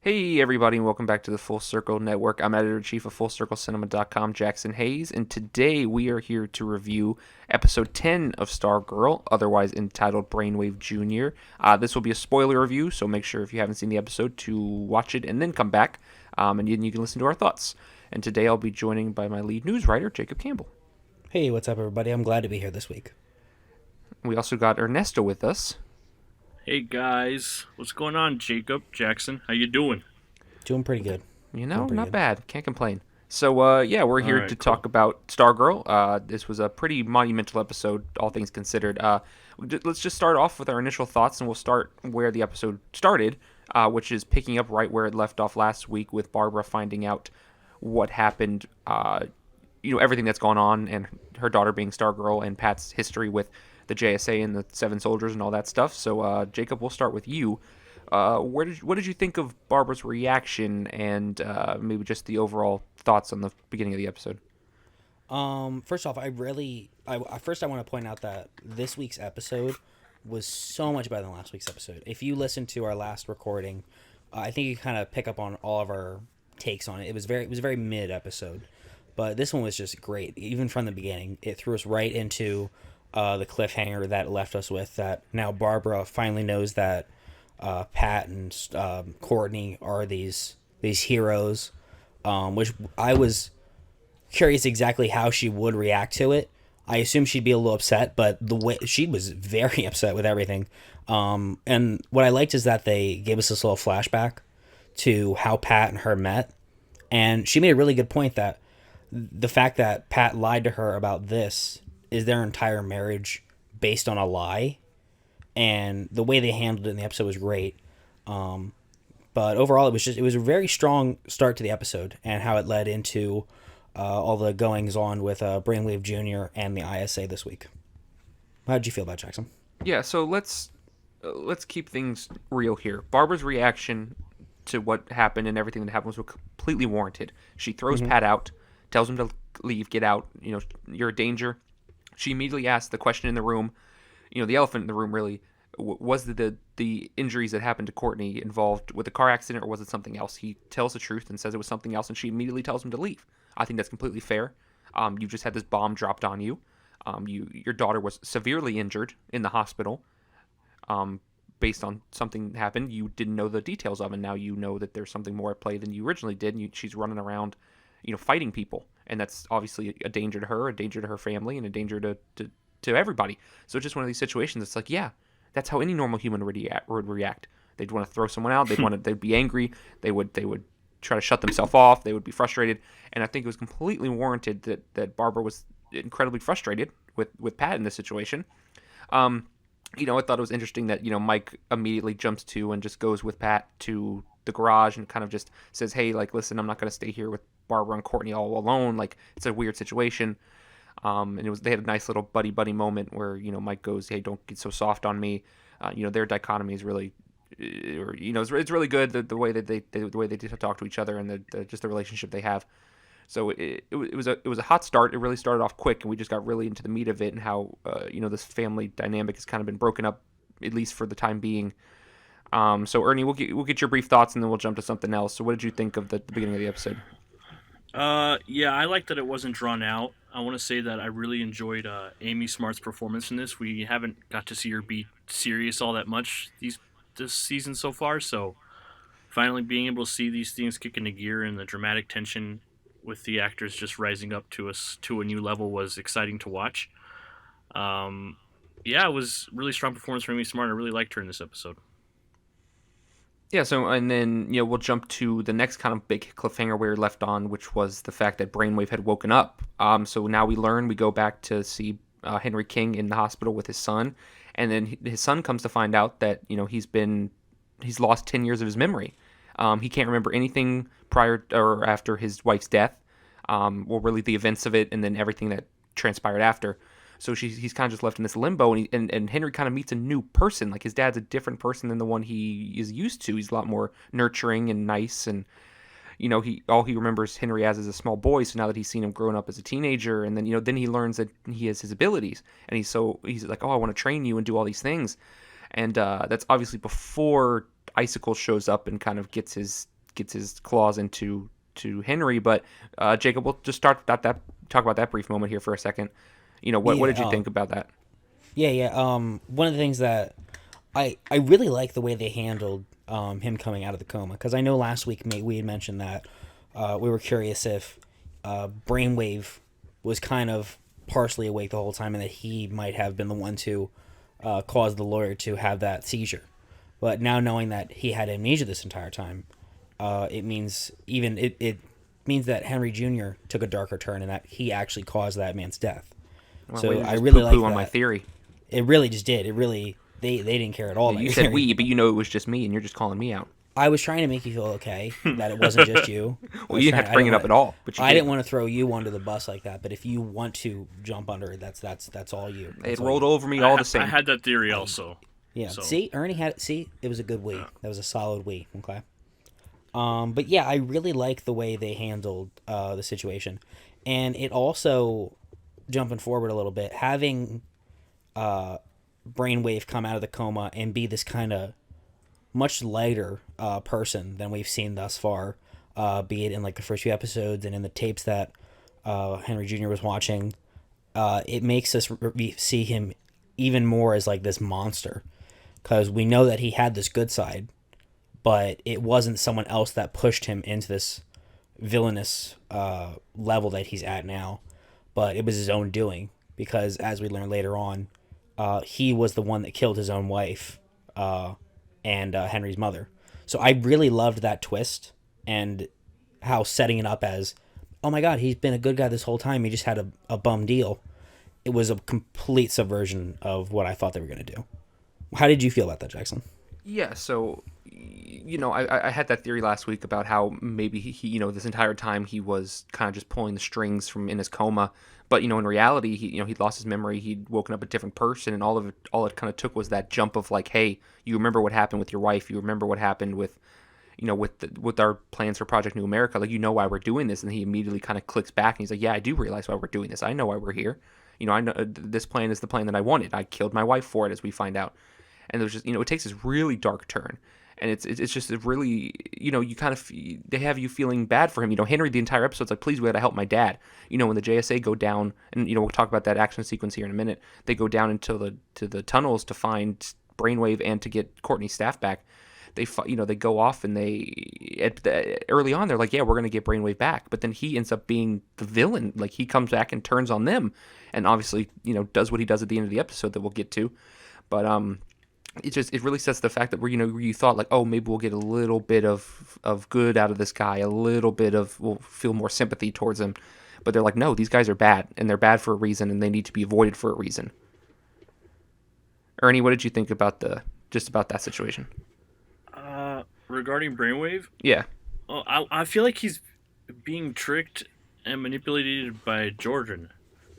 Hey everybody, and welcome back to the Full Circle Network. I'm editor-in-chief of FullCircleCinema.com, Jackson Hayes, and today we are here to review episode 10 of Stargirl, otherwise entitled Brainwave Jr. This will be a spoiler review, so make sure if you haven't seen the episode to watch it and then come back, and you can listen to our thoughts. And today I'll be joined by my lead news writer, Jacob Campbell. Hey, what's up, everybody? I'm glad to be here this week. We also got Ernesto with us. Hey guys, what's going on, Jacob, Jackson? How you doing? Doing pretty good. Doing pretty Not good. bad. Can't complain. So, yeah, we're All here to right, cool. talk about Stargirl. This was a pretty monumental episode, all things considered. Let's just start off with our initial thoughts, and we'll start where the episode started, which is picking up right where it left off last week with Barbara finding out what happened, everything that's gone on, and her daughter being Stargirl, and Pat's history with the JSA and the Seven Soldiers and all that stuff. So, Jacob, we'll start with you. What did you think of Barbara's reaction and maybe just the overall thoughts on the beginning of the episode? First off, I want to point out that this week's episode was so much better than last week's episode. If you listen to our last recording, I think you kind of pick up on all of our takes on it. It was a very mid episode, but this one was just great. Even from the beginning, it threw us right into the cliffhanger that it left us with. That now Barbara finally knows that Pat and Courtney are these heroes, which I was curious exactly how she would react to it. I assume she'd be a little upset, but the way she was very upset with everything. And what I liked is that they gave us this little flashback to how Pat and her met, and she made a really good point that the fact that Pat lied to her about this is their entire marriage based on a lie, and the way they handled it in the episode was great. But overall, it was a very strong start to the episode and how it led into all the goings on with Brainwave Jr. and the ISA this week. How did you feel about it, Jackson? Yeah, so let's keep things real here. Barbara's reaction to what happened and everything that happened was completely warranted. She throws Pat out, tells him to leave, get out. You're a danger. She immediately asks the question in the room. The elephant in the room really was the injuries that happened to Courtney involved with a car accident, or was it something else? He tells the truth and says it was something else, and she immediately tells him to leave. I think that's completely fair. You just had this bomb dropped on you. Your daughter was severely injured in the hospital, based on something that happened you didn't know the details of, and now you know that there's something more at play than you originally did. And she's running around, fighting people, and that's obviously a danger to her, a danger to her family, and a danger to everybody. So it's just one of these situations. It's like, yeah, that's how any normal human would react. They'd want to throw someone out. They'd be angry. They would try to shut themselves off. They would be frustrated. And I think it was completely warranted that Barbara was incredibly frustrated with Pat in this situation. I thought it was interesting that, Mike immediately jumps to and just goes with Pat to the garage and kind of just says, hey, like, listen, I'm not going to stay here with Barbara and Courtney all alone. Like, it's a weird situation. And they had a nice little buddy moment where Mike goes, hey, don't get so soft on me. Their dichotomy is really, it's really good, the way that the way they talk to each other, and just the relationship they have. So it was a hot start. It really started off quick, and we just got really into the meat of it, and how this family dynamic has kind of been broken up, at least for the time being. So Ernie, we'll get your brief thoughts, and then we'll jump to something else. So what did you think of the beginning of the episode? Yeah, I like that it wasn't drawn out. I want to say that I really enjoyed Amy Smart's performance in this. We haven't got to see her be serious all that much this season so far, so finally being able to see these things kick into gear and the dramatic tension with the actors just rising up to a new level was exciting to watch. Yeah, it was really strong performance from Amy Smart. I really liked her in this episode. Yeah, so and then we'll jump to the next kind of big cliffhanger we were left on, which was the fact that Brainwave had woken up. So now we go back to see Henry King in the hospital with his son, and then his son comes to find out that he's lost 10 years of his memory. He can't remember anything prior or after his wife's death, really the events of it, and then everything that transpired after. So he's kind of just left in this limbo, and Henry kind of meets a new person. Like, his dad's a different person than the one he is used to. He's a lot more nurturing and nice, and he remembers Henry as a small boy. So now that he's seen him growing up as a teenager, and then he learns that he has his abilities, and he's like, oh, I want to train you and do all these things, and that's obviously before Icicle shows up and kind of gets his gets his claws into Henry. But Jacob, we'll just talk about that brief moment here for a second. What did you think about that? Yeah. One of the things that I really like the way they handled him coming out of the coma, because I know last week we had mentioned that we were curious if Brainwave was kind of partially awake the whole time and that he might have been the one to cause the lawyer to have that seizure. But now knowing that he had amnesia this entire time, it means it means that Henry Jr. took a darker turn and that he actually caused that man's death. Well, so I just really like on that. my theory. It really just did. It really they didn't care at all. You said we, but it was just me, and you're just calling me out. I was trying to make you feel okay that it wasn't just you. Well, you didn't have to bring it up at all. But I didn't want to throw you under the bus like that. But if you want to jump under it, that's all you. It rolled over me all the same. I had that theory also. Yeah. So. See, Ernie had it. See, it was a good we. Yeah. That was a solid we. Okay. But yeah, I really like the way they handled the situation, and it also, jumping forward a little bit, having Brainwave come out of the coma and be this kind of much lighter person than we've seen thus far, be it in like the first few episodes and in the tapes that Henry Jr. was watching. It makes us see him even more as like this monster, because we know that he had this good side, but it wasn't someone else that pushed him into this villainous level that he's at now, but it was his own doing, because as we learn later on, he was the one that killed his own wife and Henry's mother. So I really loved that twist, and how setting it up as, oh my god, he's been a good guy this whole time, he just had a bum deal. It was a complete subversion of what I thought they were going to do. How did you feel about that, Jackson? Yeah, so, I had that theory last week about how maybe he this entire time he was kind of just pulling the strings from in his coma. But, in reality, he'd lost his memory, he'd woken up a different person, and all it kind of took was that jump of like, hey, you remember what happened with your wife, you remember what happened with, with our plans for Project New America, like, why we're doing this, and he immediately kind of clicks back, and he's like, yeah, I do realize why we're doing this, I know why we're here, I know this plan is the plan that I wanted, I killed my wife for it, as we find out. And there's just, it takes this really dark turn. And it's just a really, you kind of, they have you feeling bad for him. Henry, the entire episode's like, please, we got to help my dad. When the JSA go down, and, we'll talk about that action sequence here in a minute. They go down into the tunnels to find Brainwave and to get Courtney's staff back. They go off and early on, they're like, yeah, we're going to get Brainwave back. But then he ends up being the villain. Like, he comes back and turns on them. And obviously, does what he does at the end of the episode that we'll get to. But, it really sets the fact that you thought like, oh, maybe we'll get a little bit of good out of this guy, a little bit of, we'll feel more sympathy towards him, but they're like, no, these guys are bad, and they're bad for a reason, and they need to be avoided for a reason. Ernie, what did you think about that situation? Regarding Brainwave, yeah, I feel like he's being tricked and manipulated by Jordan.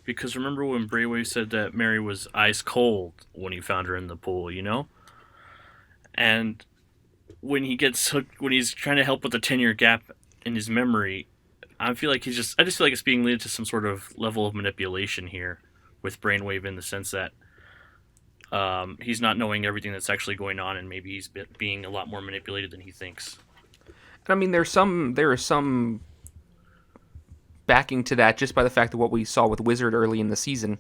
Because remember when Brainwave said that Mary was ice cold when he found her in the pool, And when he gets hooked, when he's trying to help with the 10-year gap in his memory, I just feel like it's being led to some sort of level of manipulation here with Brainwave, in the sense that he's not knowing everything that's actually going on, and maybe he's being a lot more manipulated than he thinks. I mean, there is some backing to that just by the fact that what we saw with Wizard early in the season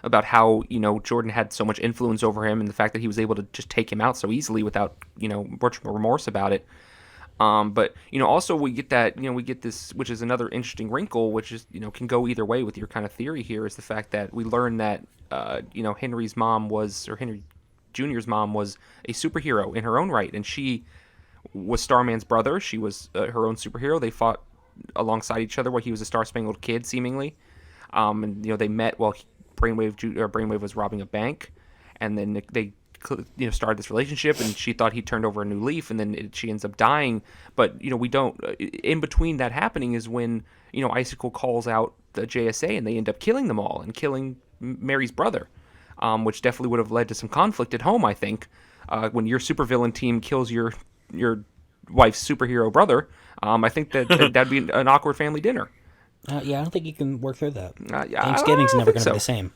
about how Jordan had so much influence over him, and the fact that he was able to just take him out so easily without much remorse about it. But also we get this, which is another interesting wrinkle, which is can go either way with your kind of theory here, is the fact that we learn that Henry Jr.'s mom was a superhero in her own right, and she was Starman's brother. She was her own superhero. They fought alongside each other while he was a Star-Spangled Kid, seemingly. And they met while Brainwave was robbing a bank, and then they started this relationship, and she thought he turned over a new leaf, and then she ends up dying. But we don't. In between that happening is when Icicle calls out the JSA, and they end up killing them all and killing Mary's brother, which definitely would have led to some conflict at home. I think when your supervillain team kills your wife's superhero brother, I think that'd be an awkward family dinner. Yeah, I don't think you can work through that. Yeah, Thanksgiving's never going to so. be the same.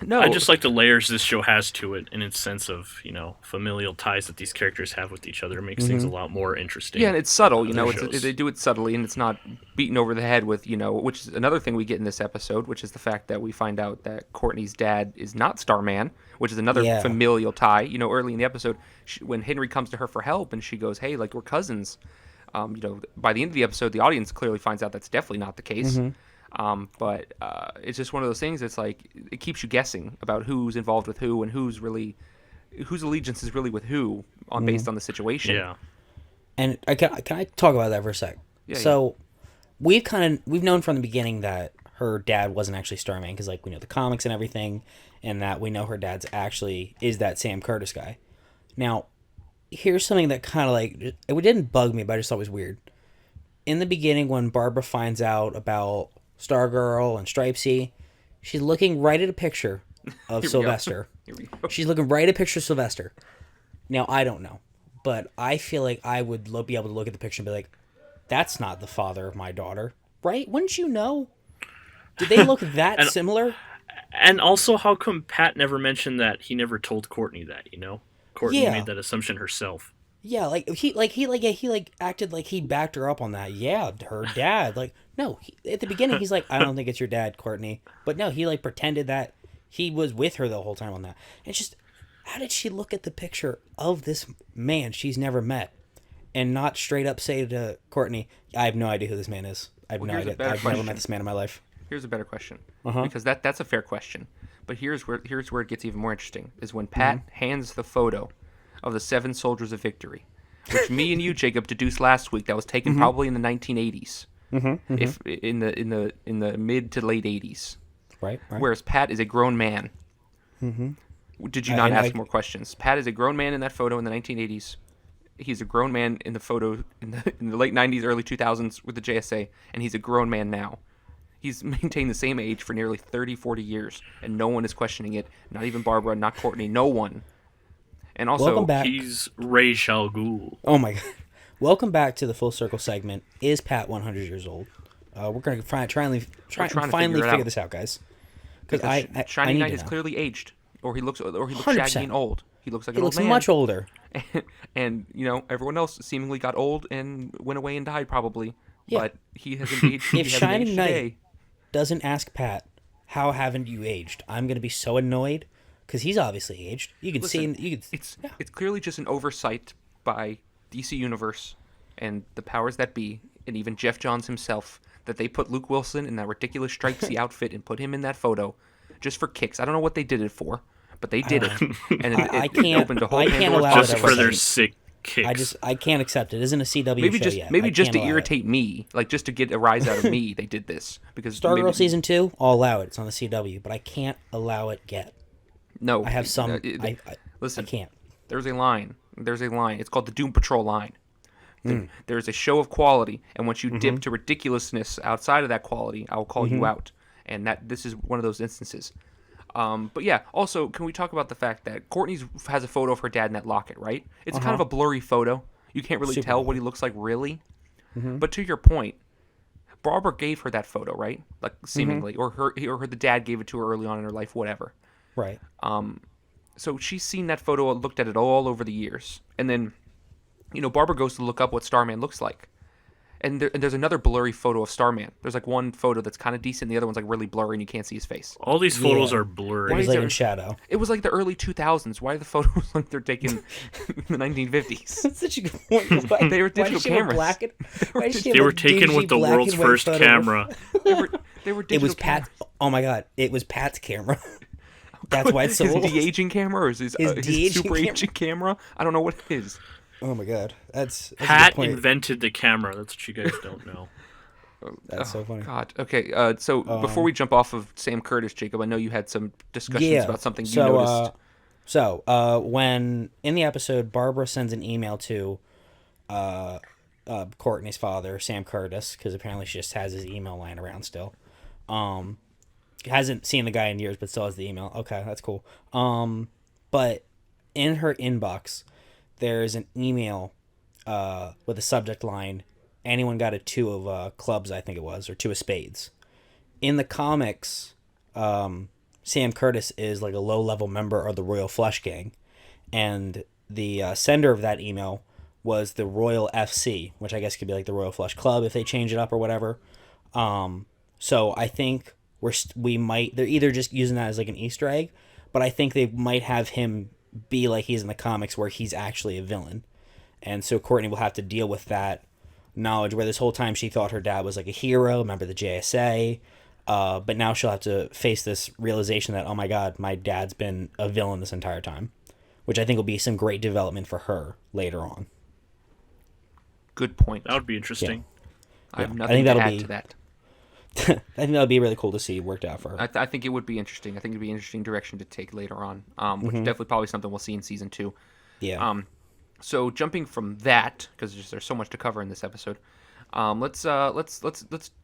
No, I just like the layers this show has to it, in its sense of familial ties that these characters have with each other. It makes things a lot more interesting. yeah, and it's subtle. than other shows. They do it subtly, and it's not beaten over the head with which is another thing we get in this episode, which is the fact that we find out that Courtney's dad is not Starman, which is another Yeah. familial tie. Early in the episode, when Henry comes to her for help, and she goes, "Hey, like we're cousins." By the end of the episode, the audience clearly finds out that's definitely not the case. But it's just one of those things. It's like it keeps you guessing about who's involved with who and whose allegiance is really with who based on the situation. Yeah. And can I talk about that for a sec? Yeah, So we've known from the beginning that her dad wasn't actually Starman, because we know the comics and everything, and that we know her dad's actually is that Sam Curtis guy. Now, here's something that kind of it didn't bug me, but I just thought it was weird. In the beginning, when Barbara finds out about Stargirl and Stripesy, she's looking right at a picture of Sylvester. Here we go. She's looking right at a picture of Sylvester. Now, I don't know, but I feel like I would be able to look at the picture and be like, that's not the father of my daughter, right? Wouldn't you know? Did they look that similar? And also, how come Pat never mentioned that he never told Courtney that? Courtney made that assumption herself. Yeah, he acted like he backed her up on that. Yeah, her dad. No, at the beginning he's like, I don't think it's your dad, Courtney. But no, he pretended that he was with her the whole time on that. And it's just, how did she look at the picture of this man she's never met and not straight up say to Courtney, I have no idea who this man is. I have no idea. I've never met this man in my life. Here's a better question, because that's a fair question. But here's where it gets even more interesting: is when Pat hands the photo of the 7 Soldiers of Victory, which me and you, Jacob, deduced last week that was taken probably in the 1980s, if in the mid to late 80s. Right. Whereas Pat is a grown man. Did you not ask more questions? Pat is a grown man in that photo in the 1980s. He's a grown man in the photo in the late 90s, early 2000s with the JSA, and he's a grown man now. He's maintained the same age for nearly 30, 40 years, and no one is questioning it. Not even Barbara, not Courtney, no one. And also, Welcome back. He's Ra's al Ghul. Oh my god! Welcome back to the Full Circle segment. Is Pat 100 years old? We're gonna try and finally figure this out, guys. Because Shiny Knight is clearly aged, or he looks shaggy and old. He looks like an old man. He looks much older. And everyone else seemingly got old and went away and died probably. Yeah. But he hasn't aged. If Shiny Knight doesn't ask Pat, how haven't you aged? I'm gonna be so annoyed. Because he's obviously aged. You can see. It's clearly just an oversight by DC Universe and the powers that be, and even Geoff Johns himself, that they put Luke Wilson in that ridiculous stripesy outfit and put him in that photo just for kicks. I don't know what they did it for, but they did it, and it opened a whole Pandora's box just for their sick kicks. I can't accept it. It isn't a CW show yet. Maybe just to irritate me, just to get a rise out of me, they did this because Stargirl season 2, I'll allow it. It's on the CW, but I can't allow it yet. No, I have some. Listen, I can't. There's a line. It's called the Doom Patrol line. There's a show of quality, and once you dip to ridiculousness outside of that quality, I'll call you out. And this is one of those instances. But yeah, also, can we talk about the fact that Courtney has a photo of her dad in that locket, right? It's kind of a blurry photo. You can't really tell what he looks like, really. But to your point, Barbara gave her that photo, right? Seemingly, or the dad gave it to her early on in her life, whatever. Right. So she's seen that photo, looked at it all over the years, and then, Barbara goes to look up what Starman looks like, and there's another blurry photo of Starman. There's one photo that's kind of decent, the other one's really blurry, and you can't see his face. All these photos are blurry. He's in shadow. It was the early 2000s. Why are the photos they're taken in the 1950s? That's such a good point. They were digital cameras. They were taken with the world's first camera. They were digital. It was Pat. Oh my god! It was Pat's camera. That's why it's so old. His de-aging camera or his super aging camera? I don't know what it is. Oh my god. That's Pat invented the camera. That's what you guys don't know. That's so funny. God. Okay, so before we jump off of Sam Curtis, Jacob, I know you had some discussions about something you noticed. When in the episode, Barbara sends an email to Courtney's father, Sam Curtis, because apparently she just has his email lying around still. Hasn't seen the guy in years, but still has the email. Okay, that's cool. But in her inbox, there's an email with a subject line, anyone got a 2 of clubs, I think it was, or 2 of spades. In the comics, Sam Curtis is like a low-level member of the Royal Flush Gang, and the sender of that email was the Royal FC, which I guess could be like the Royal Flush Club if they change it up or whatever. So I think we might, they're either just using that as like an Easter egg, but I think they might have him be like he's in the comics where he's actually a villain. And so Courtney will have to deal with that knowledge where this whole time she thought her dad was like a hero, member of the JSA, but now she'll have to face this realization that, oh my god, my dad's been a villain this entire time, which I think will be some great development for her later on. Good point. That would be interesting. I have nothing to add to that. I think that would be really cool to see worked out for her. I think it would be interesting. I think it would be an interesting direction to take later on, which is definitely probably something we'll see in season 2. Yeah. So jumping from that, because there's so much to cover in this episode, let's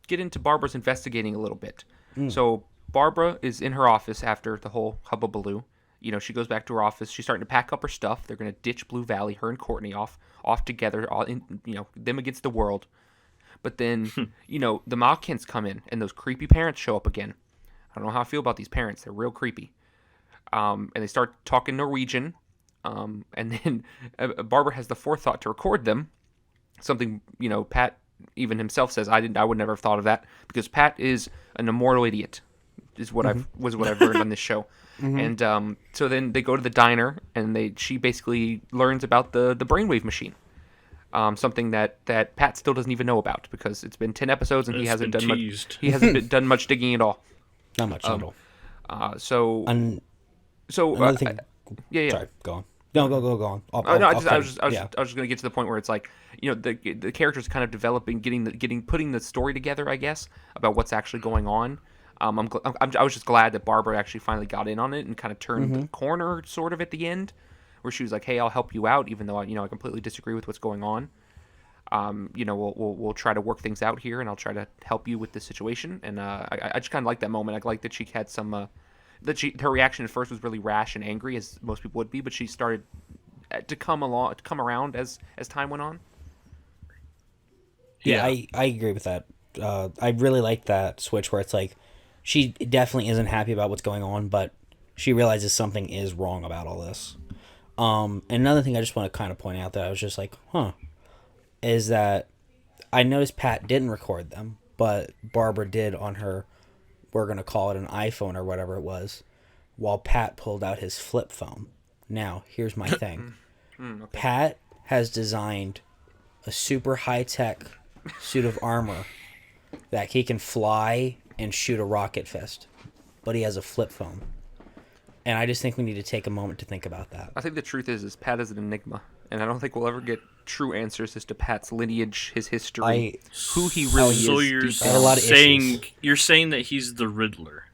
get into Barbara's investigating a little bit. So Barbara is in her office after the whole hubbubaloo. She goes back to her office. She's starting to pack up her stuff. They're going to ditch Blue Valley, her and Courtney off together, them against the world. But then, the Malkins come in, and those creepy parents show up again. I don't know how I feel about these parents. They're real creepy. And they start talking Norwegian. And then Barbara has the forethought to record them. Something, Pat even himself says, I would never have thought of that. Because Pat is an immortal idiot, is what I've learned on this show. And so then they go to the diner, and she basically learns about the Brainwave machine. Something that Pat still doesn't even know about because it's been 10 episodes and he hasn't done much digging at all. Not much at all. Another thing. Yeah. Sorry, go on. No, go on. I was just going to get to the point where it's like, the characters kind of developing, putting the story together, I guess, about what's actually going on. I was just glad that Barbara actually finally got in on it and kind of turned the corner sort of at the end, where she was like, "Hey, I'll help you out," even though I completely disagree with what's going on. We'll try to work things out here, and I'll try to help you with this situation. And I just kind of like that moment. I like that she had some her reaction at first was really rash and angry, as most people would be, but she started to come around as time went on. Yeah, I agree with that. I really like that switch where it's like she definitely isn't happy about what's going on, but she realizes something is wrong about all this. And another thing I just want to kind of point out that I was just like, is that I noticed Pat didn't record them, but Barbara did on her, we're going to call it an iPhone or whatever it was, while Pat pulled out his flip phone. Now, here's my thing. Okay. Pat has designed a super high-tech suit of armor that he can fly and shoot a rocket fist, but he has a flip phone. And I just think we need to take a moment to think about that. I think the truth is Pat is an enigma, and I don't think we'll ever get true answers as to Pat's lineage, his history, who he really is. So you're saying that he's the Riddler.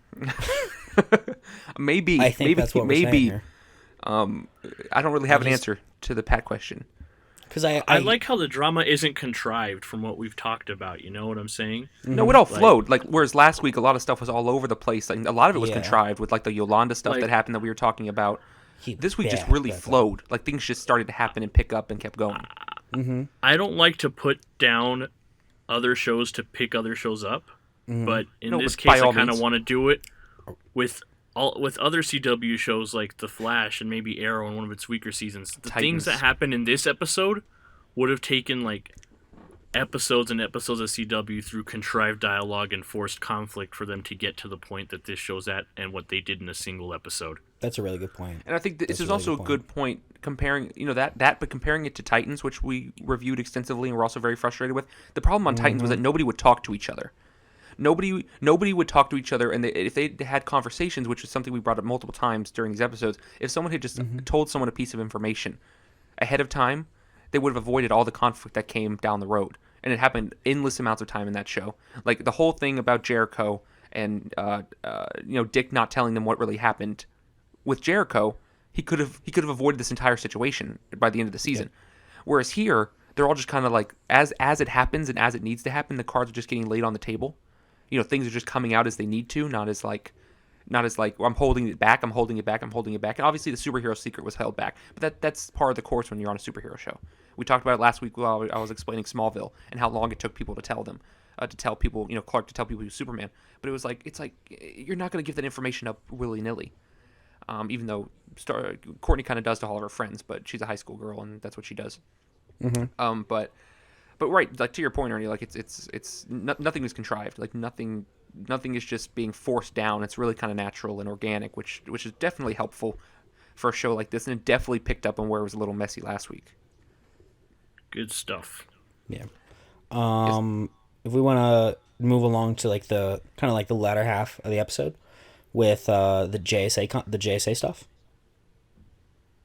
Maybe. I think that's what we're saying here. I don't really have an answer to the Pat question. Because I like how the drama isn't contrived from what we've talked about. You know what I'm saying? No, it all flowed. Like whereas last week a lot of stuff was all over the place. Like, a lot of it was contrived with like the Yolanda stuff that happened that we were talking about. This week just really flowed. Like things just started to happen and pick up and kept going. I don't like to put down other shows to pick other shows up, but in this case I kind of want to do it with other CW shows like The Flash and maybe Arrow in one of its weaker seasons. The things that happened in this episode would have taken like episodes and episodes of CW through contrived dialogue and forced conflict for them to get to the point that this show's at and what they did in a single episode. That's a really good point. And I think this is also a good point comparing, but comparing it to Titans, which we reviewed extensively and we're also very frustrated with. The problem on Titans was that nobody would talk to each other. Nobody would talk to each other, and if they had conversations, which is something we brought up multiple times during these episodes, if someone had just told someone a piece of information ahead of time, they would have avoided all the conflict that came down the road. And it happened endless amounts of time in that show. Like the whole thing about Jericho and Dick not telling them what really happened with Jericho, he could have avoided this entire situation by the end of the season. Yeah. Whereas here, they're all just kind of like as it happens and as it needs to happen, the cards are just getting laid on the table. Things are just coming out as they need to, not as like well, I'm holding it back. And obviously the superhero secret was held back, but that's part of the course when you're on a superhero show. We talked about it last week while I was explaining Smallville and how long it took people to tell them. to tell people, Clark to tell people he was Superman. But it's like you're not going to give that information up willy nilly. Even though Courtney kind of does to all of her friends, but she's a high school girl and that's what she does. But right, like to your point, Ernie, like it's nothing is contrived. Like nothing is just being forced down. It's really kind of natural and organic, which is definitely helpful for a show like this, and it definitely picked up on where it was a little messy last week. Good stuff. Yeah. If we want to move along to like the kind of like the latter half of the episode with the JSA stuff.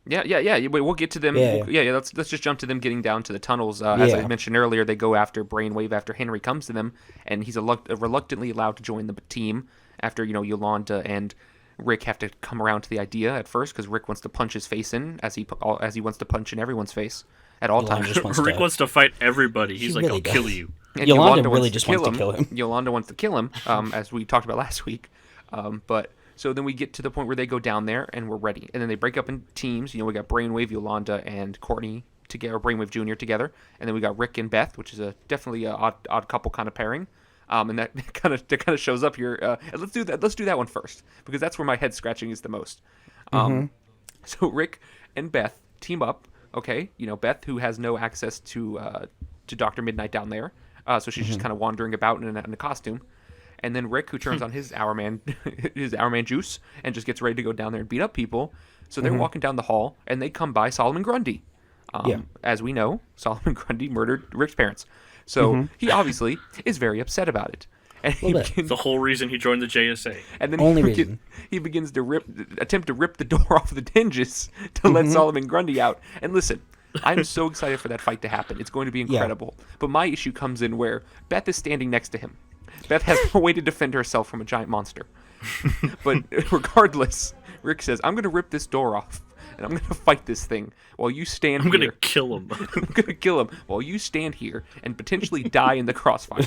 Yeah. We'll get to them. Yeah. Let's just jump to them getting down to the tunnels. As I mentioned earlier, they go after Brainwave after Henry comes to them, and he's reluctantly allowed to join the team after Yolanda and Rick have to come around to the idea at first because Rick wants to punch his face in as he wants to punch in everyone's face at all times. Rick wants to fight everybody. He's like, really I'll kill you. And Yolanda really just wants to kill him. Yolanda wants to kill him, as we talked about last week. But so then we get to the point where they go down there and we're ready. And then they break up in teams. We got Brainwave, Yolanda, and Courtney together, or Brainwave Jr. together. And then we got Rick and Beth, which is definitely an odd couple kind of pairing. And that kind of shows up here. Let's do that one first because that's where my head scratching is the most. So Rick and Beth team up. Okay, Beth, who has no access to Dr. Mid-Nite down there, so she's just kind of wandering about in a costume. And then Rick, who turns on his Hourman juice and just gets ready to go down there and beat up people. So they're walking down the hall, and they come by Solomon Grundy. As we know, Solomon Grundy murdered Rick's parents. So he obviously is very upset about it. And the whole reason he joined the JSA. And then he begins to attempt to rip the door off the hinges to let Solomon Grundy out. And listen, I'm so excited for that fight to happen. It's going to be incredible. Yeah. But my issue comes in where Beth is standing next to him. Beth has no way to defend herself from a giant monster. But regardless, Rick says, I'm going to rip this door off. And I'm going to fight this thing while you stand here. I'm going to kill him. I'm going to kill him while you stand here and potentially die in the crossfire.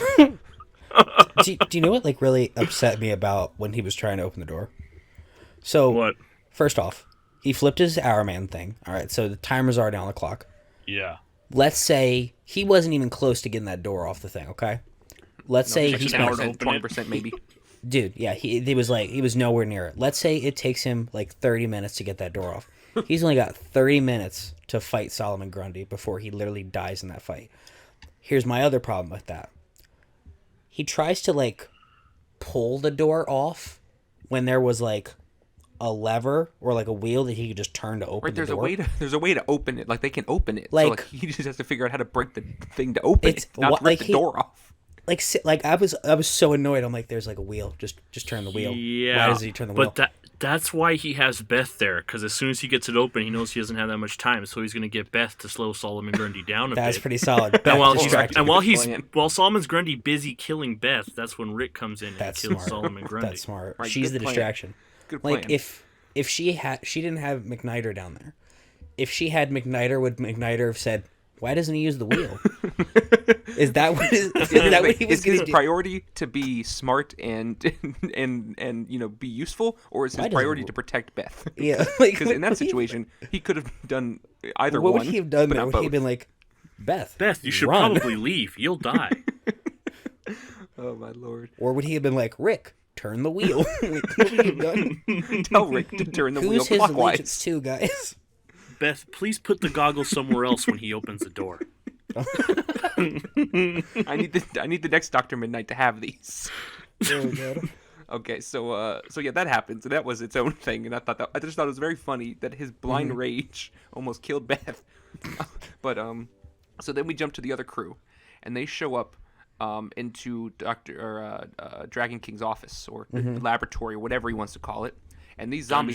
Do you know what really upset me about when he was trying to open the door? So, what? First off, he flipped his Hourman thing. All right, so the timer's already on the clock. Yeah. Let's say he wasn't even close to getting that door off the thing, okay? Let's say he's 20% maybe. Dude, yeah, he was nowhere near it. Let's say it takes him 30 minutes to get that door off. He's only got 30 minutes to fight Solomon Grundy before he literally dies in that fight. Here's my other problem with that. He tries to pull the door off when there was a lever or a wheel that he could just turn to open the door. There's a way to open it. They can open it. So he just has to figure out how to break the thing to open it, not to rip the door off. I was so annoyed. I'm like, there's a wheel. Just turn the wheel. Yeah. Why does he turn the wheel? But that's why he has Beth there, because as soon as he gets it open, he knows he doesn't have that much time, so he's going to get Beth to slow Solomon Grundy down a bit. That's pretty solid. While Solomon's Grundy busy killing Beth, that's when Rick comes in and kills Solomon Grundy. That's smart. Right, she's the distraction. Good plan. If she didn't have McNider down there, if she had McNider, would McNider have said, "Why doesn't he use the wheel?" Is that what he was going to do? Is his priority to be smart and be useful, or is his priority to protect Beth? Yeah, because in that situation, he could have done either one. What would he have done there? Would he have been like, Beth, you should probably leave. You'll die. Oh my lord! Or would he have been like, Rick, turn the wheel? What would he have done? Tell Rick to turn the wheel clockwise. Who's his allegiance to, guys? Beth, please put the goggles somewhere else when he opens the door. I need the next Dr. Mid-Nite to have these. Oh god. Okay, so yeah, that happens, and that was its own thing, and I just thought it was very funny that his blind rage almost killed Beth. But so then we jump to the other crew, and they show up into Dragon King's office or laboratory or whatever he wants to call it. And these zombie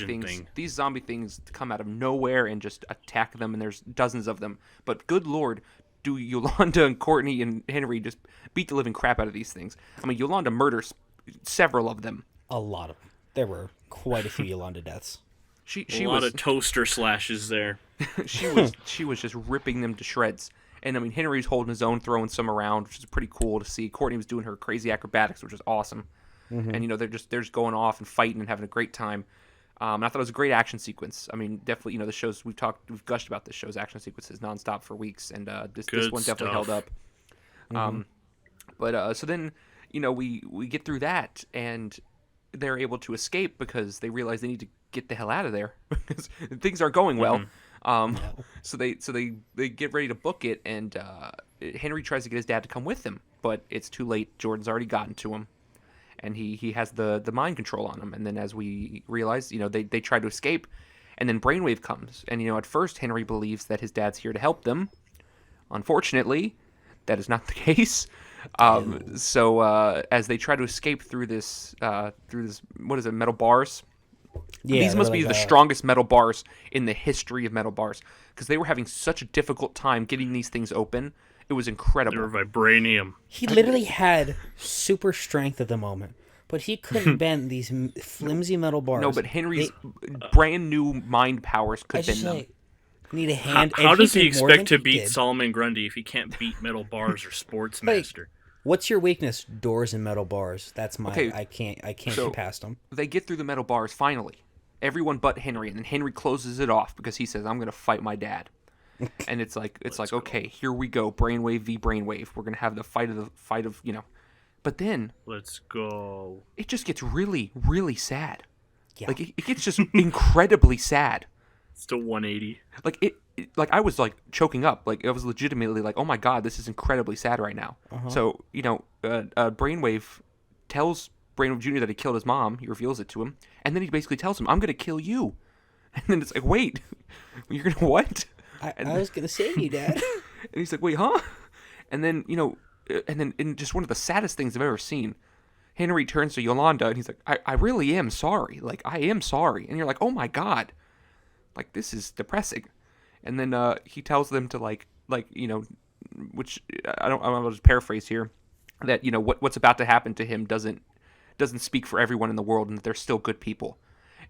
things come out of nowhere and just attack them, and there's dozens of them. But good lord, do Yolanda and Courtney and Henry just beat the living crap out of these things. I mean, Yolanda murders several of them. A lot of them. There were quite a few Yolanda deaths. She a lot of toaster slashes there. she was just ripping them to shreds. And I mean, Henry's holding his own, throwing some around, which is pretty cool to see. Courtney was doing her crazy acrobatics, which is awesome. And they're just going off and fighting and having a great time. And I thought it was a great action sequence. I mean, definitely, the shows we've gushed about this show's action sequences nonstop for weeks, and this one definitely held up. But so then, we get through that, and they're able to escape because they realize they need to get the hell out of there because things aren't going well. So they get ready to book it, and Henry tries to get his dad to come with him, but it's too late. Jordan's already gotten to him, and he has the mind control on him. And then, as we realize, they try to escape, and then Brainwave comes, and at first Henry believes that his dad's here to help them. Unfortunately, that is not the case. So as they try to escape through this, what is it, metal bars? Yeah, these must be the strongest metal bars in the history of metal bars, because they were having such a difficult time getting these things open. It was incredible. They were vibranium. He literally had super strength at the moment, but he couldn't bend these flimsy metal bars. No, but Henry's brand new mind powers could bend them. Need a hand. How does he expect to beat Solomon Grundy if he can't beat metal bars or Sportsmaster? What's your weakness? Doors and metal bars. That's my. Okay. I can't get past them. They get through the metal bars finally. Everyone but Henry, and then Henry closes it off because he says, "I'm going to fight my dad." And it's like okay, here we go, Brainwave v Brainwave. We're going to have the fight of. But then let's go. It just gets really, really sad. Yeah. Like it gets just incredibly sad. Still 180. Like I was like choking up. Like I was legitimately like, oh my god, this is incredibly sad right now. So Brainwave tells Brainwave Jr. that he killed his mom. He reveals it to him, and then he basically tells him, "I'm gonna kill you." And then it's like, wait, you're gonna what? I was gonna save you, Dad. And he's like, wait, huh? And then in just one of the saddest things I've ever seen, Henry turns to Yolanda and he's like, I really am sorry. Like I am sorry. And you're like, oh my god. Like, this is depressing. And then he tells them to, which I'll just paraphrase here, that, what's about to happen to him doesn't speak for everyone in the world, and that they're still good people.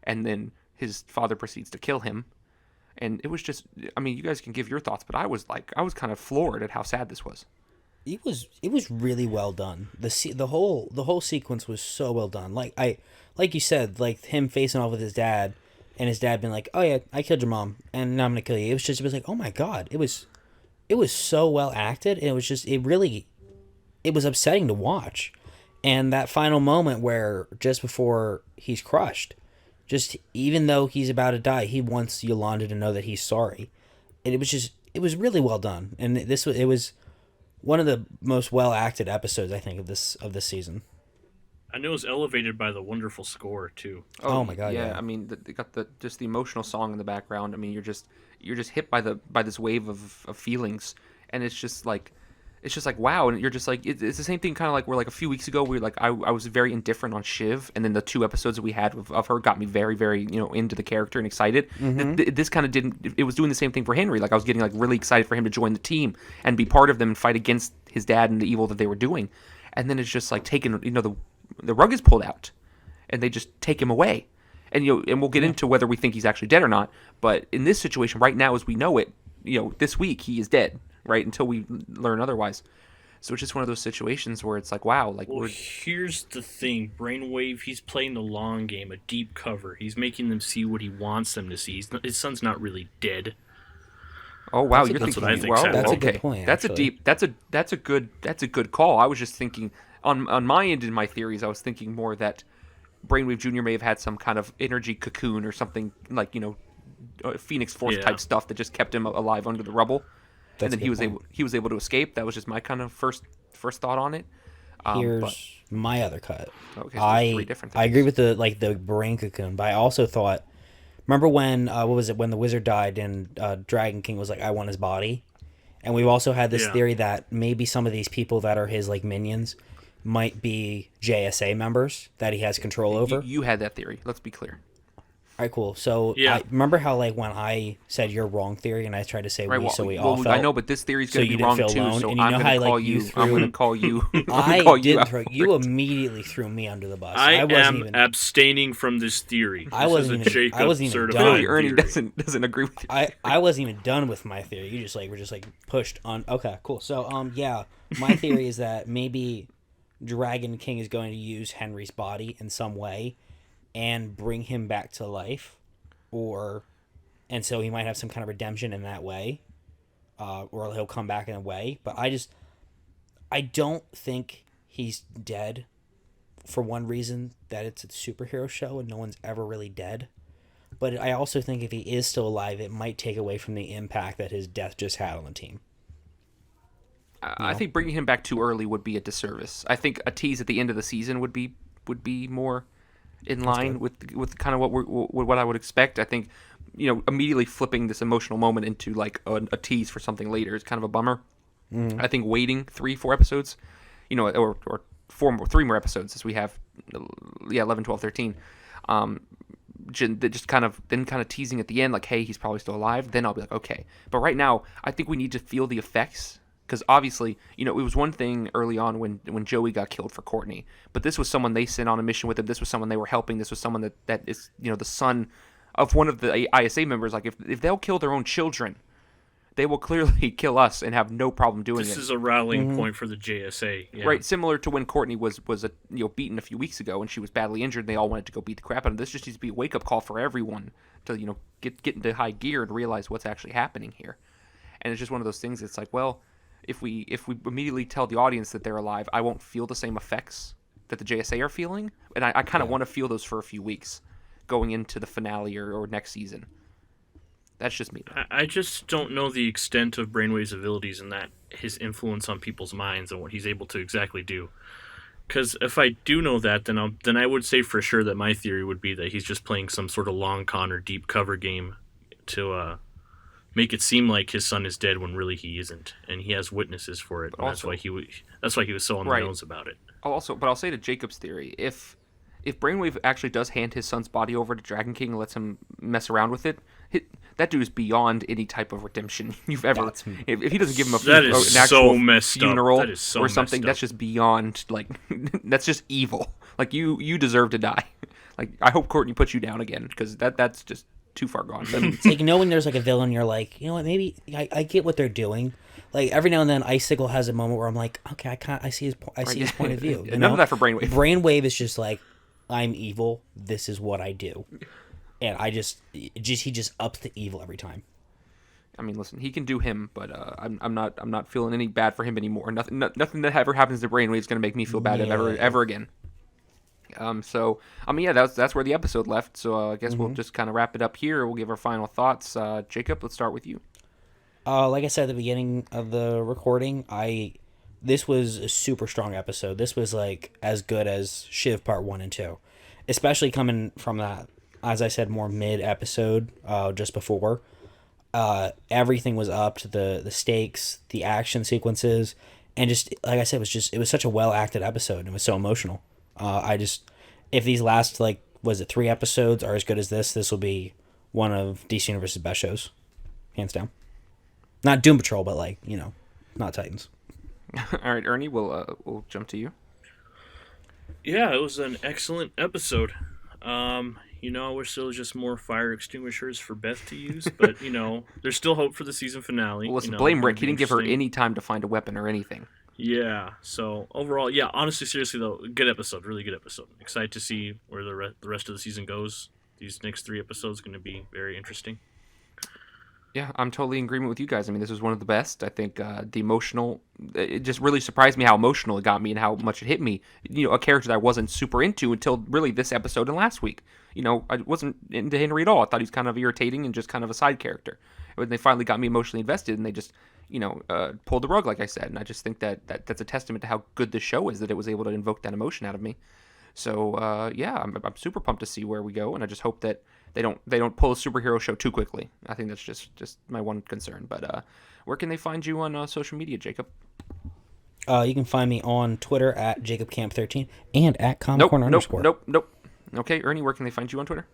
And then his father proceeds to kill him. And it was just, I mean, you guys can give your thoughts, but I was kind of floored at how sad this was. It was really well done. The whole sequence was so well done. Like you said, like him facing off with his dad, and his dad being like, "Oh yeah, I killed your mom, and now I'm gonna kill you." It was like, oh my god, it was so well acted, and it was upsetting to watch. And that final moment where just before he's crushed, just even though he's about to die, he wants Yolanda to know that he's sorry, and it was really well done. And it was one of the most well acted episodes, I think, of this season. I know it was elevated by the wonderful score too. Oh my god! Yeah, I mean, they got the emotional song in the background. I mean, you're just hit by this wave of feelings, and it's just like wow, and you're just like it's the same thing, kind of like where like a few weeks ago we were like I was very indifferent on Shiv, and then the 2 episodes that we had of her got me very, very into the character and excited. Mm-hmm. This kind of didn't. It was doing the same thing for Henry. Like I was getting like really excited for him to join the team and be part of them and fight against his dad and the evil that they were doing, and then it's just like taking the rug is pulled out, and they just take him away, and and we'll get into whether we think he's actually dead or not. But in this situation right now, as we know it, this week he is dead, right? Until we learn otherwise. So it's just one of those situations where it's like, wow, like. Well, here's the thing, Brainwave. He's playing the long game, a deep cover. He's making them see what he wants them to see. His son's not really dead. Oh wow, you're thinking. That's a good point. That's a good call. I was just thinking. On my end, in my theories, I was thinking more that Brainwave Jr. may have had some kind of energy cocoon or something like Phoenix Force type stuff that just kept him alive under the rubble, and then he was able to escape. That was just my kind of first thought on it. Here's my other cut. Okay, so 3 different things. I agree with the brain cocoon, but I also thought, remember when when the wizard died and Dragon King was like, "I want his body," and we've also had this theory that maybe some of these people that are his like minions might be JSA members that he has control over. You had that theory. Let's be clear. All right, cool. So I remember how like when I said your wrong theory and I tried to say we all felt. I know, but this theory's going to be wrong too. Alone, so and I'm going to call you. I'm going to call you. You immediately threw me under the bus. I am abstaining from this theory. I wasn't even done. Clearly, Ernie doesn't agree with you. I wasn't even done with my theory. You just were just pushed on. Okay, cool. So my theory is that maybe Dragon King is going to use Henry's body in some way and bring him back to life, and so he might have some kind of redemption in that way, or he'll come back in a way. But I don't think he's dead for one reason, that it's a superhero show and no one's ever really dead. But I also think if he is still alive, it might take away from the impact that his death just had on the team. I think bringing him back too early would be a disservice. I think a tease at the end of the season would be more in line with kind of what I would expect. I think, immediately flipping this emotional moment into like a tease for something later is kind of a bummer. I think waiting 3-4 episodes, or 3 more episodes, as we have 11, 12, 13. Just kind of teasing at the end, like, hey, he's probably still alive. Then I'll be like, okay. But right now, I think we need to feel the effects. Because obviously, it was one thing early on when Joey got killed for Courtney, but this was someone they sent on a mission with him. This was someone they were helping. This was someone that is, the son of one of the ISA members. Like, if they'll kill their own children, they will clearly kill us and have no problem doing it. This is a rallying point for the JSA. Yeah. Right, similar to when Courtney was beaten a few weeks ago and she was badly injured and they all wanted to go beat the crap out of him. This just needs to be a wake-up call for everyone to, get into high gear and realize what's actually happening here. And it's just one of those things. It's like, well, if we immediately tell the audience that they're alive, I won't feel the same effects that the JSA are feeling. And I kind of want to feel those for a few weeks going into the finale or next season. That's just me. I just don't know the extent of Brainwave's abilities and that his influence on people's minds and what he's able to exactly do. Because if I do know that, then I would say for sure that my theory would be that he's just playing some sort of long con or deep cover game to make it seem like his son is dead when really he isn't, and he has witnesses for it. And that's why he was so on the nose about it. I'll say to Jacob's theory, if Brainwave actually does hand his son's body over to Dragon King and lets him mess around with it, that dude is beyond any type of redemption you've ever. If he doesn't give him an actual funeral or something, that's just beyond, like, that's just evil. Like, you deserve to die. Like, I hope Courtney puts you down again, because that's just too far gone. It's like knowing there's like a villain, you're like, you know what, maybe I get what they're doing. Like, every now and then, Icicle has a moment where I'm like, okay, I see his point of view. None of that for Brainwave. Brainwave is just like, I'm evil. This is what I do, and he just ups the evil every time. I mean, listen, he can do him, but I'm not feeling any bad for him anymore. Nothing that ever happens to Brainwave is going to make me feel bad ever again. So I mean, yeah, that's where the episode left. So I guess we'll just kind of wrap it up here. We'll give our final thoughts. Jacob, let's start with you. Like I said at the beginning of the recording, this was a super strong episode. This was like as good as Shiv Part 1 and 2, especially coming from that, as I said, more mid episode just before. Everything was up to the stakes, the action sequences, and just like I said, it was such a well acted episode. And it was so emotional. If these last, like, was it 3 episodes are as good as this will be one of DC Universe's best shows, hands down. Not Doom Patrol, but, like, not Titans. All right, Ernie, we'll jump to you. Yeah, it was an excellent episode. I wish there was just more fire extinguishers for Beth to use, but, there's still hope for the season finale. Well, listen, blame Rick. He didn't give her any time to find a weapon or anything. Yeah, so overall, yeah, honestly, seriously, though, good episode, really good episode. Excited to see where the rest of the season goes. These next 3 episodes are going to be very interesting. Yeah, I'm totally in agreement with you guys. I mean, this was one of the best. I think it just really surprised me how emotional it got me and how much it hit me. A character that I wasn't super into until really this episode and last week. I wasn't into Henry at all. I thought he was kind of irritating and just kind of a side character. When they finally got me emotionally invested and they just, pulled the rug, like I said. And I just think that's a testament to how good this show is, that it was able to invoke that emotion out of me. So, I'm super pumped to see where we go. And I just hope that they don't pull a superhero show too quickly. I think that's just my one concern. But where can they find you on social media, Jacob? You can find me on Twitter at JacobCamp13 and at ComicCorner_. Nope. Okay, Ernie, where can they find you on Twitter?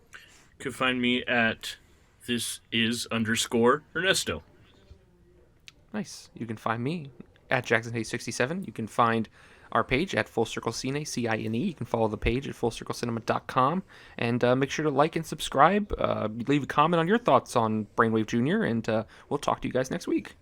You can find me at @thisis_Ernesto. Nice. You can find me at JacksonHayes67. You can find our page at Full Circle Cine, CINE. You can follow the page at FullCircleCinema.com. And make sure to like and subscribe. Leave a comment on your thoughts on Brainwave Jr. And we'll talk to you guys next week.